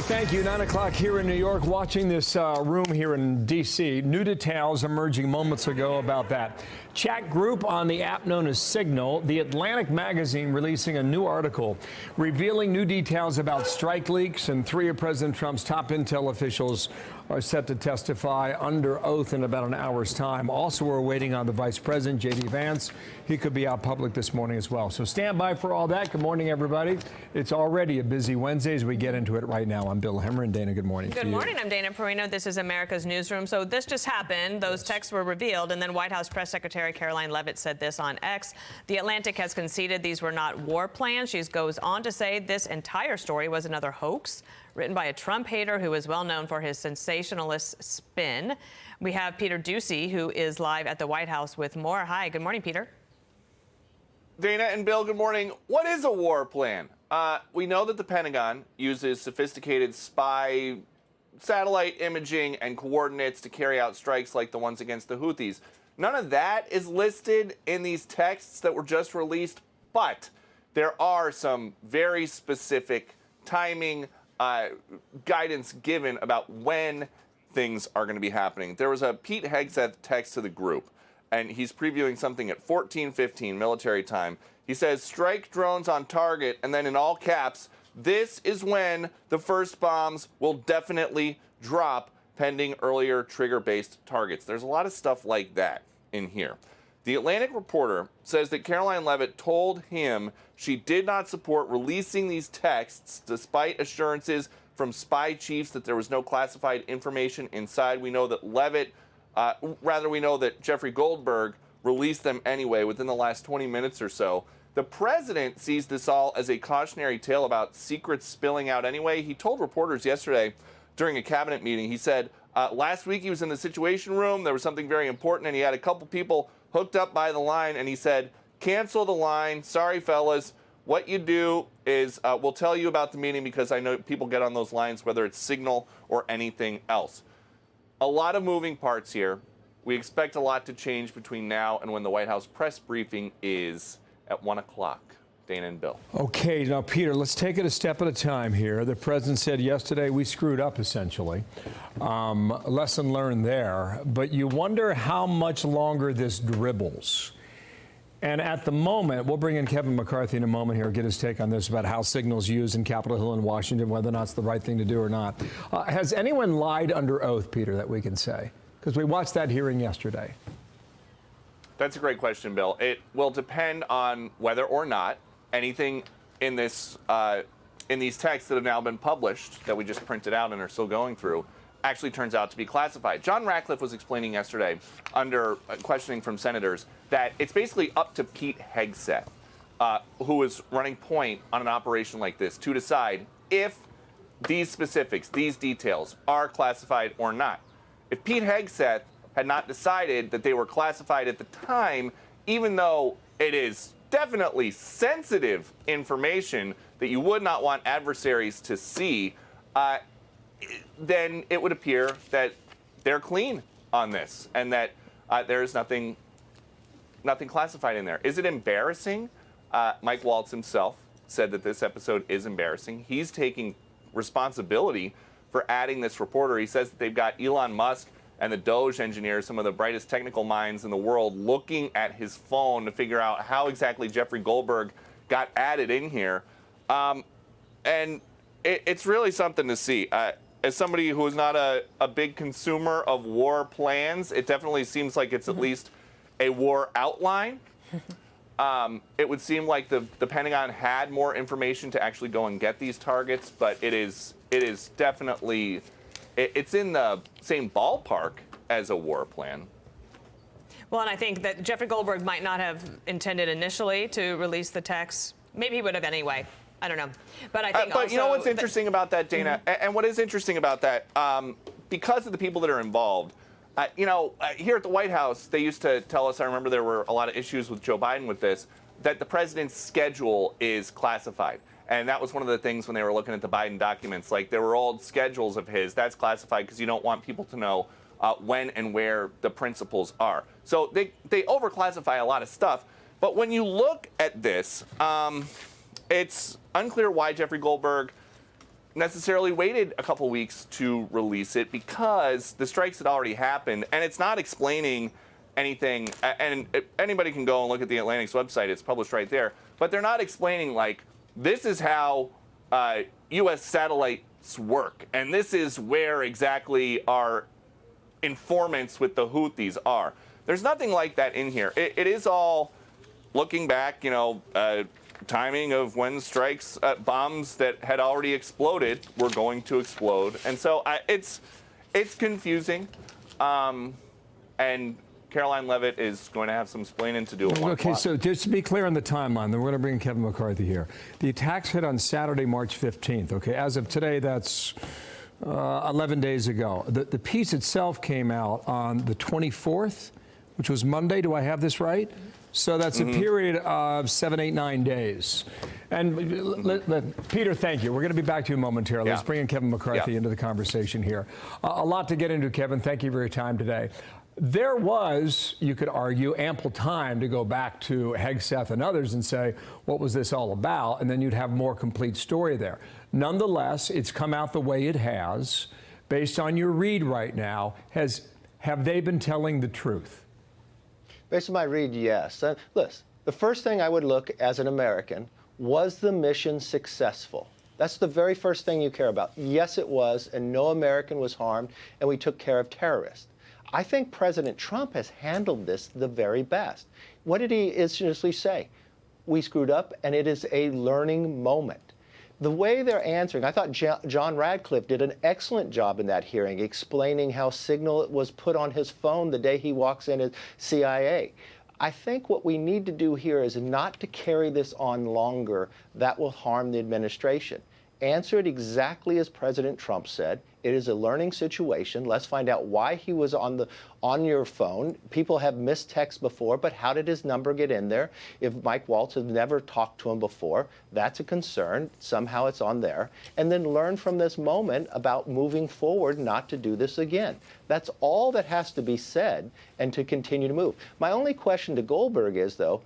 Thank you. 9 o'clock here in New York. Watching this room here in D.C. New details emerging moments ago about that chat group on the app known as Signal. The Atlantic magazine releasing a new article revealing new details about strike leaks, and 3 of President Trump's top intel officials are set to testify under oath in about an hour's time. Also, we're waiting on the Vice President, J.D. Vance. He could be out public this morning as well. So stand by for all that. Good morning, everybody. It's already a busy Wednesday as we get into it right now. I'm Bill Hemmer, and Dana, good morning. Good morning. I'm Dana Perino. This is America's Newsroom. So this just happened. Those texts were revealed, and then White House Press Secretary Caroline Leavitt said this on X. The Atlantic has conceded these were not war plans. She goes on to say this entire story was another hoax written by a Trump hater who is well known for his sensationalist spin. We have Peter Doocy, who is live at the White House with more. Hi, good morning, Peter. Dana and Bill, good morning. What is a war plan? We know that the Pentagon uses sophisticated spy satellite imaging and coordinates to carry out strikes like the ones against the Houthis. None of that is listed in these texts that were just released, but there are some very specific timing guidance given about when things are going to be happening. There was a Pete Hegseth text to the group, and he's previewing something at 14:15 military time. He says, strike drones on target, and then in all caps, this is when the first bombs will definitely drop pending earlier trigger-based targets. There's a lot of stuff like that in here. The Atlantic reporter says that Caroline Leavitt told him she did not support releasing these texts despite assurances from spy chiefs that there was no classified information inside. We know that we know that Jeffrey Goldberg released them anyway within the last 20 minutes or so. The president sees this all as a cautionary tale about secrets spilling out anyway. He told reporters yesterday during a cabinet meeting, he said, last week he was in the Situation Room. There was something very important, and he had a couple people hooked up by the line, and he said, cancel the line. Sorry, fellas. What you do is we'll tell you about the meeting because I know people get on those lines, whether it's Signal or anything else. A lot of moving parts here. We expect a lot to change between now and when the White House press briefing is at 1 o'clock. Dana and Bill. Okay, now, Peter, let's take it a step at a time here. The president said yesterday we screwed up, essentially. Lesson learned there. But you wonder how much longer this dribbles. And at the moment, we'll bring in Kevin McCarthy in a moment here, get his take on this about how Signal's used in Capitol Hill in Washington, whether or not it's the right thing to do or not. Has anyone lied under oath, Peter, that we can say? Because we watched that hearing yesterday. That's a great question, Bill. It will depend on whether or not anything in this in these texts that have now been published that we just printed out and are still going through actually turns out to be classified. John Ratcliffe was explaining yesterday under questioning from senators that it's basically up to Pete Hegseth, who is running point on an operation like this, to decide if these specifics, these details are classified or not. If Pete Hegseth had not decided that they were classified at the time, even though it is definitely sensitive information that you would not want adversaries to see, then it would appear that they're clean on this and that there is nothing classified in there. Is it embarrassing? Mike Waltz himself said that this episode is embarrassing. He's taking responsibility for adding this reporter. He says that they've got Elon Musk and the Doge engineers, some of the brightest technical minds in the world, looking at his phone to figure out how exactly Jeffrey Goldberg got added in here. And it's really something to see. As somebody who is not a big consumer of war plans, it definitely seems like it's at least a war outline. It would seem like the Pentagon had more information to actually go and get these targets, but it is definitely, it's in the same ballpark as a war plan. Well, and I think that Jeffrey Goldberg might not have intended initially to release the text. Maybe he would have anyway. I don't know. But I think but you know what's interesting about that, Dana? And what is interesting about that, because of the people that are involved, here at the White House, they used to tell us, I remember there were a lot of issues with Joe Biden with this, that the president's schedule is classified. And that was one of the things when they were looking at the Biden documents. Like, there were old schedules of his. That's classified because you don't want people to know when and where the principals are. So they overclassify a lot of stuff. But when you look at this, it's unclear why Jeffrey Goldberg necessarily waited a couple weeks to release it because the strikes had already happened, and it's not explaining anything. And anybody can go and look at the Atlantic's website; it's published right there. But they're not explaining, like, this is how U.S. satellites work, and this is where exactly our informants with the Houthis are. There's nothing like that in here. It is all looking back, timing of when strikes, bombs that had already exploded were going to explode. And so it's confusing. And Caroline Levitt is going to have some explaining to do at 1 o'clock. Okay, so just to be clear on the timeline, then we're going to bring Kevin McCarthy here. The attacks hit on Saturday, March 15th. Okay, as of today, that's 11 days ago. The piece itself came out on the 24th, which was Monday. Do I have this right? So that's a period of 7, 8, 9 days. And Peter, thank you. We're going to be back to you momentarily. Let's bring in Kevin McCarthy into the conversation here. A lot to get into, Kevin. Thank you for your time today. There was, you could argue, ample time to go back to Hegseth and others and say, what was this all about? And then you'd have a more complete story there. Nonetheless, it's come out the way it has. Based on your read right now, have they been telling the truth? Based on my read, yes. Listen, the first thing I would look as an American, was the mission successful? That's the very first thing you care about. Yes, it was, and no American was harmed, and we took care of terrorists. I think President Trump has handled this the very best. What did he initially say? We screwed up, and it is a learning moment. The way they're answering, I thought John Radcliffe did an excellent job in that hearing, explaining how Signal was put on his phone the day he walks in as CIA. I think what we need to do here is not to carry this on longer. That will harm the administration. Answer it exactly as President Trump said. It is a learning situation. Let's find out why he was on your phone. People have missed texts before, but how did his number get in there? If Mike Waltz has never talked to him before, that's a concern. Somehow it's on there. And then learn from this moment about moving forward not to do this again. That's all that has to be said and to continue to move. My only question to Goldberg is, though,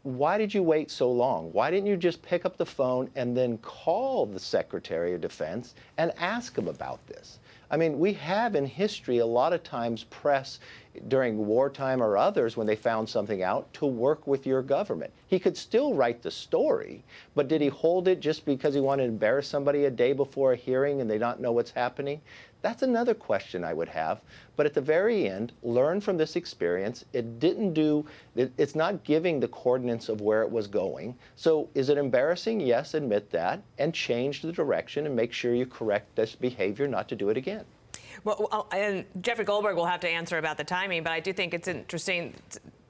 why did you wait so long? Why didn't you just pick up the phone and then call the Secretary of Defense and ask him about this? I mean, we have in history a lot of times press during wartime or others when they found something out to work with your government. He could still write the story, but did he hold it just because he wanted to embarrass somebody a day before a hearing and they don't know what's happening? That's another question I would have. But at the very end, learn from this experience. It's not giving the coordinates of where it was going. So is it embarrassing? Yes, admit that, and change the direction and make sure you correct this behavior not to do it again. Well, and Jeffrey Goldberg will have to answer about the timing, but I do think it's interesting.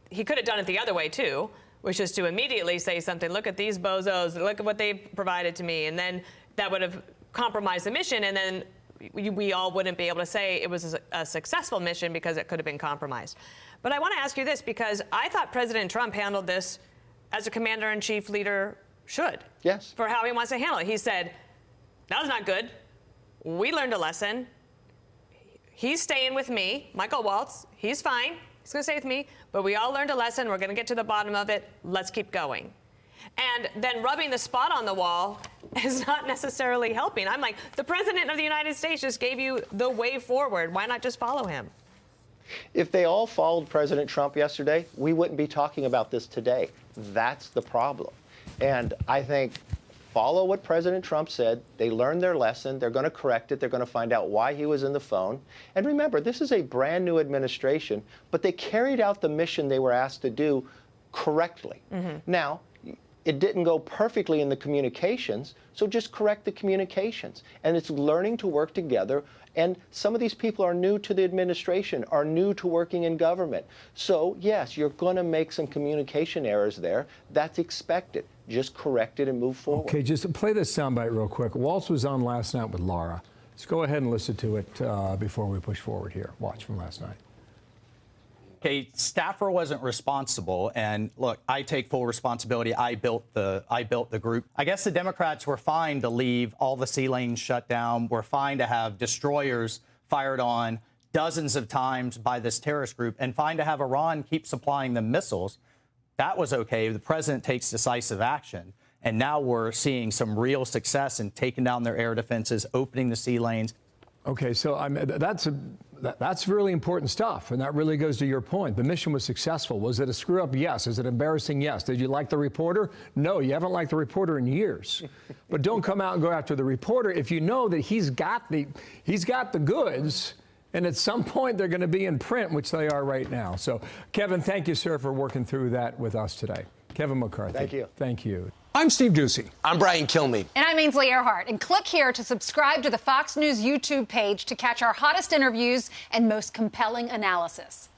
He could have done it the other way, too, which is to immediately say something, look at these bozos, look at what they provided to me, and then that would have compromised the mission, and then we all wouldn't be able to say it was a successful mission because it could have been compromised. But I want to ask you this, because I thought President Trump handled this as a commander-in-chief leader should. Yes. For how he wants to handle it. He said, that was not good. We learned a lesson. He's staying with me, Michael Waltz. He's fine. He's going to stay with me. But we all learned a lesson. We're going to get to the bottom of it. Let's keep going. And then rubbing the spot on the wall is not necessarily helping. I'm like, the President of the United States just gave you the way forward. Why not just follow him? If they all followed President Trump yesterday, we wouldn't be talking about this today. That's the problem. And I think follow what President Trump said. They learned their lesson. They're going to correct it. They're going to find out why he was in the phone. And remember, this is a brand new administration, but they carried out the mission they were asked to do correctly. Now, it didn't go perfectly in the communications, so just correct the communications. And it's learning to work together. And some of these people are new to the administration, are new to working in government. So, yes, you're going to make some communication errors there. That's expected. Just correct it and move forward. Okay, just play this soundbite real quick. Waltz was on last night with Laura. Let's go ahead and listen to it before we push forward here. Watch from last night. A staffer wasn't responsible, and look, I take full responsibility. I built the group. I guess the Democrats were fine to leave all the sea lanes shut down. We're fine to have destroyers fired on dozens of times by this terrorist group, and fine to have Iran keep supplying them missiles. That was okay. The president takes decisive action. And now we're seeing some real success in taking down their air defenses, opening the sea lanes. Okay, so that's really important stuff, and that really goes to your point. The mission was successful. Was it a screw up? Yes. Is it embarrassing? Yes. Did you like the reporter? No, you haven't liked the reporter in years. But don't come out and go after the reporter if you know that he's got the goods, and at some point they're going to be in print, which they are right now. So, Kevin, thank you, sir, for working through that with us today. Kevin McCarthy. Thank you. Thank you. I'm Steve Doocy. I'm Brian Kilmeade. And I'm Ainsley Earhart. And click here to subscribe to the Fox News YouTube page to catch our hottest interviews and most compelling analysis.